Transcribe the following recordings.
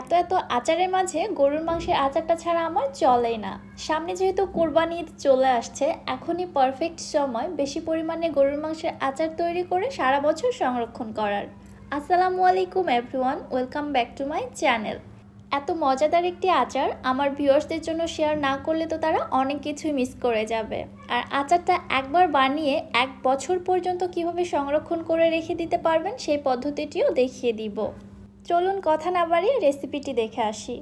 এত এত আচারের মাঝে গরুর মাংসের আচারটা ছাড়া আমার চলেই না। সামনে যেহেতু কোরবানি ঈদ চলে আসছে, এখনই পারফেক্ট সময় বেশি পরিমাণে গরুর মাংসের আচার তৈরি করে সারা বছর সংরক্ষণ করার। আসসালামু আলাইকুম everyone, welcome back to my channel. এত মজাদার একটি আচার আমার ভিউয়ার্সদের জন্য শেয়ার না করলে তো তারা অনেক কিছুই মিস করে যাবে। আর আচারটা একবার বানিয়ে 1 বছর পর্যন্ত কিভাবে সংরক্ষণ করে রেখে দিতে পারবেন সেই পদ্ধতিটিও দেখিয়ে দিব। চলুন কথা না বাড়িয়ে রেসিপিটি দেখে আসি।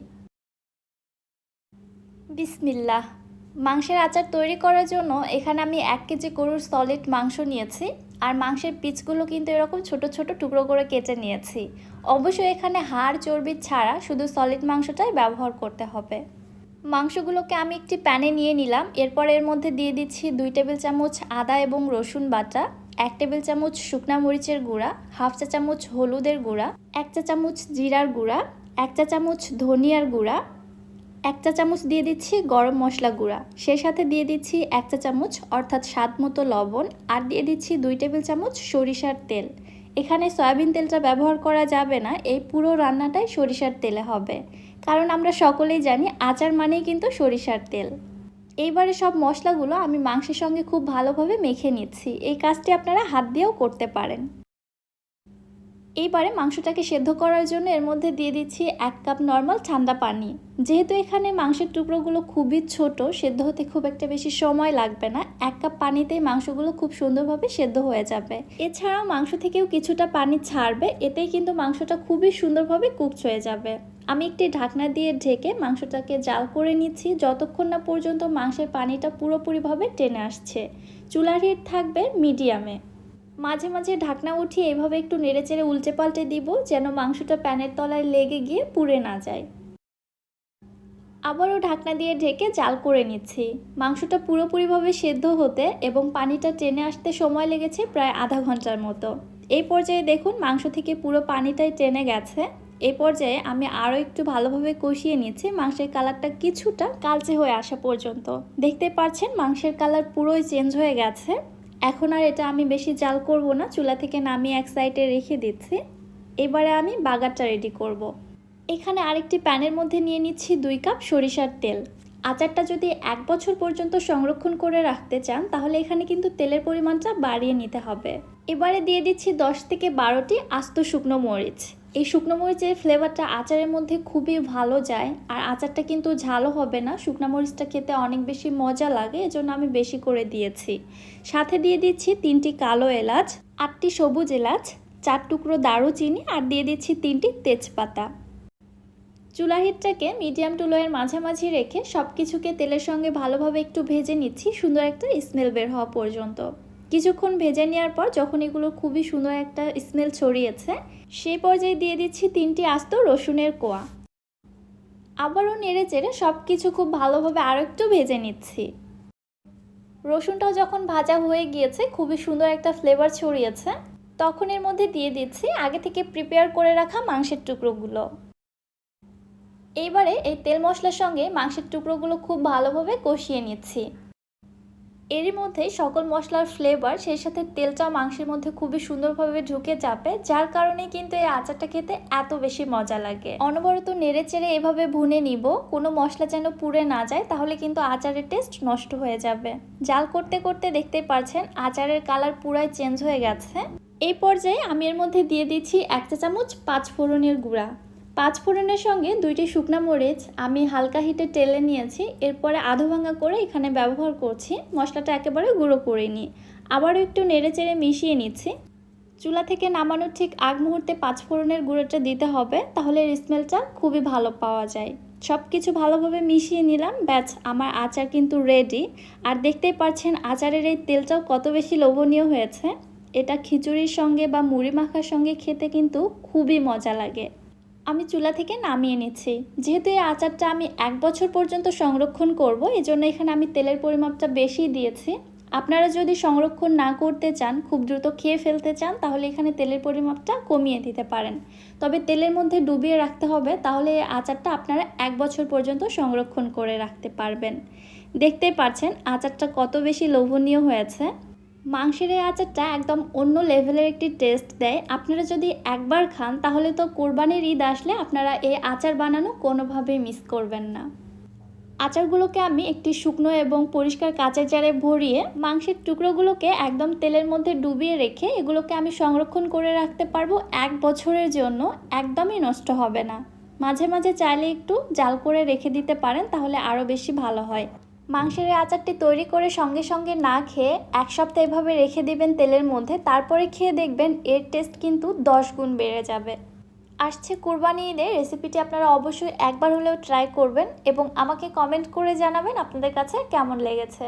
বিসমিল্লাহ। মাংসের আচার তৈরি করার জন্য এখানে আমি 1 কেজি গরুর সলিড মাংস নিয়েছি। আর মাংসের পিসগুলো কিন্তু এরকম ছোট ছোট টুকরো করে কেটে নিয়েছি। অবশ্যই এখানে হাড় চর্বি ছাড়া শুধু সলিড মাংসটাই ব্যবহার করতে হবে। মাংসগুলোকে আমি একটি প্যানে নিয়ে নিলাম। এরপর এর মধ্যে দিয়ে দিচ্ছি 2 টেবিল চামচ আদা এবং রসুন বাটা, 1 টেবিল চামচ শুকনা মরিচের গুঁড়া, হাফ চা চামচ হলুদের গুঁড়া, 1 চা চামচ জিরার গুঁড়া, 1 চা চামচ ধনিয়ার গুঁড়া, 1 চা চামচ দিয়ে দিচ্ছি গরম মশলা গুঁড়া, সেই সাথে দিয়ে দিচ্ছি 1 চা চামচ অর্থাৎ স্বাদ মতো লবণ, আর দিয়ে দিচ্ছি 2 টেবিল চামচ সরিষার তেল। এখানে সয়াবিন তেলটা ব্যবহার করা যাবে না, এই পুরো রান্নাটাই সরিষার তেলে হবে, কারণ আমরা সকলেই জানি আচার মানেই কিন্তু সরিষার তেল। এইবারে সব মশলাগুলো আমি মাংসের সঙ্গে খুব ভালোভাবে মেখে নিচ্ছি। এই কাজটি আপনারা হাত দিয়েও করতে পারেন। এইবারে মাংসটাকে সেদ্ধ করার জন্য এর মধ্যে দিয়ে দিচ্ছি 1 কাপ নর্মাল ঠান্ডা পানি। যেহেতু এখানে মাংসের টুকরোগুলো খুবই ছোট, সেদ্ধ হতে খুব একটা বেশি সময় লাগবে না। 1 কাপ পানিতেই মাংসগুলো খুব সুন্দরভাবে সেদ্ধ হয়ে যাবে। এছাড়াও মাংস থেকেও কিছুটা পানি ছাড়বে, এতেই কিন্তু মাংসটা খুবই সুন্দরভাবে কুকড হয়ে যাবে। আমি একটি ঢাকনা দিয়ে ঢেকে মাংসটাকে জাল করে নিচ্ছি যতক্ষণ না পর্যন্ত মাংসের পানিটা পুরোপুরিভাবে টেনে আসছে। চুলার হিট থাকবে মিডিয়ামে। মাঝে মাঝে ঢাকনা উঠিয়ে এভাবে একটু নেড়েচেড়ে উল্টে পাল্টে দিব, যেন মাংসটা প্যানের তলায় লেগে গিয়ে পুড়ে না যায়। আবারও ঢাকনা দিয়ে ঢেকে জাল করে নিচ্ছি। মাংসটা পুরোপুরিভাবে সেদ্ধ হতে এবং পানিটা টেনে আসতে সময় লেগেছে প্রায় আধা ঘন্টার মতো। এই পর্যায়ে দেখুন মাংস থেকে পুরো পানিটাই টেনে গেছে। এই পর্যায়ে আমি আরও একটু ভালোভাবে কষিয়ে নিচ্ছি, মাংসের কালারটা কিছুটা কালচে হয়ে আসা পর্যন্ত। দেখতে পাচ্ছেন মাংসের কালার পুরোই চেঞ্জ হয়ে গেছে। এখন আর এটা আমি বেশি জাল করব না, চুলা থেকে নামিয়ে এক সাইডে রেখে দিচ্ছি। এবারে আমি বাগারটা রেডি করব। এখানে আরেকটি প্যানের মধ্যে নিয়ে নিচ্ছি 2 কাপ সরিষার তেল। আচারটা যদি 1 বছর পর্যন্ত সংরক্ষণ করে রাখতে চান তাহলে এখানে কিন্তু তেলের পরিমাণটা বাড়িয়ে নিতে হবে। এবারে দিয়ে দিচ্ছি 10 থেকে 12টি আস্ত শুকনো মরিচ। এই শুকনো মরিচের ফ্লেভারটা আচারের মধ্যে খুবই ভালো যায়, আর আচারটা কিন্তু ঝালও হবে না। শুকনো মরিচটা খেতে অনেক বেশি মজা লাগে, এজন্য আমি বেশি করে দিয়েছি। সাথে দিয়ে দিচ্ছি 3টি কালো এলাচ, 8টি সবুজ এলাচ, 4 টুকরো দারুচিনি, আর দিয়ে দিচ্ছি 3টি তেজপাতা। চুলার হিটটাকে মিডিয়াম টু লোয়ের মাঝামাঝি রেখে সব কিছুকে তেলের সঙ্গে ভালোভাবে একটু ভেজে নিচ্ছি, সুন্দর একটা স্মেল বের হওয়া পর্যন্ত। কিছুক্ষণ ভেজে নেওয়ার পর যখন এগুলো খুবই সুন্দর একটা স্মেল ছড়িয়েছে, সেই পর্যায়ে দিয়ে দিচ্ছি 3টি আস্ত রসুনের কোয়া। আবারও নেড়ে চেড়ে সব কিছু খুব ভালোভাবে আরও একটু ভেজে নিচ্ছি। রসুনটাও যখন ভাজা হয়ে গিয়েছে, খুবই সুন্দর একটা ফ্লেভার ছড়িয়েছে, তখন এর মধ্যে দিয়ে দিচ্ছি আগে থেকে প্রিপেয়ার করে রাখা মাংসের টুকরোগুলো। এইবারে এই তেল মশলার সঙ্গে মাংসের টুকরোগুলো খুব ভালোভাবে কষিয়ে নিচ্ছি। এরই মধ্যে সকল মশলার ফ্লেভার সেই সাথে তেলটাও মাংসের মধ্যে খুবই সুন্দরভাবে ঢুকে যাবে, যার কারণে কিন্তু এই আচারটা খেতে এত বেশি মজা লাগে। অনবরত নেড়ে চেড়ে এভাবে ভুনে নিব, কোনো মশলা যেন পুড়ে না যায়, তাহলে কিন্তু আচারের টেস্ট নষ্ট হয়ে যাবে। জাল করতে করতে দেখতেই পাচ্ছেন আচারের কালার পুরাই চেঞ্জ হয়ে গেছে। এই পর্যায়ে আমি এর মধ্যে দিয়ে দিচ্ছি 1 চা চামচ 5 ফোড়নের গুঁড়া। 5 ফোড়নের সঙ্গে 2টি শুকনা মরিচ আমি হালকা হিটে টেলে নিয়েছি। এরপরে আধো ভাঙা করে এখানে ব্যবহার করছি, মশলাটা একেবারে গুঁড়ো করে নিই। আবারও একটু নেড়ে চেড়ে মিশিয়ে নিচ্ছি। চুলা থেকে নামানোর ঠিক আগ মুহূর্তে 5 ফোড়নের গুঁড়োটা দিতে হবে, তাহলে এর স্মেলটা খুবই ভালো পাওয়া যায়। সব কিছু ভালোভাবে মিশিয়ে নিলাম, ব্যাস আমার আচার কিন্তু রেডি। আর দেখতেই পাচ্ছেন আচারের এই তেলটাও কত বেশি লোভনীয় হয়েছে। এটা খিচুড়ির সঙ্গে বা মুড়ি মাখার সঙ্গে খেতে কিন্তু খুবই মজা লাগে। আমি চুলা থেকে নামিয়ে নিচ্ছি। যেহেতু এই আচারটা আমি 1 বছর পর্যন্ত সংরক্ষণ করব, এজন্য এখানে আমি তেলের পরিমাপটা বেশি দিয়েছি। আপনারা যদি সংরক্ষণ না করতে চান, খুব দ্রুত খেয়ে ফেলতে চান, তাহলে এখানে তেলের পরিমাপটা কমিয়ে দিতে পারেন। তবে তেলের মধ্যে ডুবিয়ে রাখতে হবে, তাহলে এই আচারটা আপনারা 1 বছর পর্যন্ত সংরক্ষণ করে রাখতে পারবেন। দেখতেই পাচ্ছেন আচারটা কত বেশি লোভনীয় হয়েছে। মাংসের এই আচারটা একদম অন্য লেভেলের একটি টেস্ট দেয়। আপনারা যদি একবার খান তাহলে তো কোরবানির ঈদ আসলে আপনারা এই আচার বানানো কোনোভাবেই মিস করবেন না। আচারগুলোকে আমি একটি শুকনো এবং পরিষ্কার কাঁচের জারে ভরিয়ে মাংসের টুকরোগুলোকে একদম তেলের মধ্যে ডুবিয়ে রেখে এগুলোকে আমি সংরক্ষণ করে রাখতে পারবো 1 বছরের জন্য, একদমই নষ্ট হবে না। মাঝে মাঝে চাইলে একটু জাল করে রেখে দিতে পারেন, তাহলে আরও বেশি ভালো হয়। মাংসের এই আচারটি তৈরি করে সঙ্গে সঙ্গে না খেয়ে 1 সপ্তাহ এভাবে রেখে দিবেন তেলের মধ্যে, তারপরে খেয়ে দেখবেন এর টেস্ট কিন্তু 10 গুণ বেড়ে যাবে। আসছে কুরবানি ঈদে রেসিপিটি আপনারা অবশ্যই একবার হলেও ট্রাই করবেন এবং আমাকে কমেন্ট করে জানাবেন আপনাদের কাছে কেমন লেগেছে।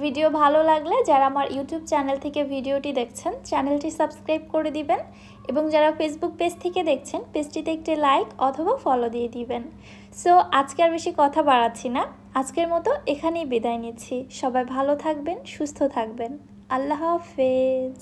ভিডিও ভালো লাগলে যারা আমার ইউটিউব চ্যানেল থেকে ভিডিওটি দেখছেন চ্যানেলটি সাবস্ক্রাইব করে দিবেন এবং যারা ফেসবুক পেজ থেকে দেখছেন পেজটিতে একটি লাইক অথবা ফলো দিয়ে দিবেন। সো আজকে আর বেশি কথা বাড়াচ্ছি না, আজকের মতো এখানেই বিদায় নিচ্ছি। সবাই ভালো থাকবেন, সুস্থ থাকবেন। আল্লাহ হাফেজ।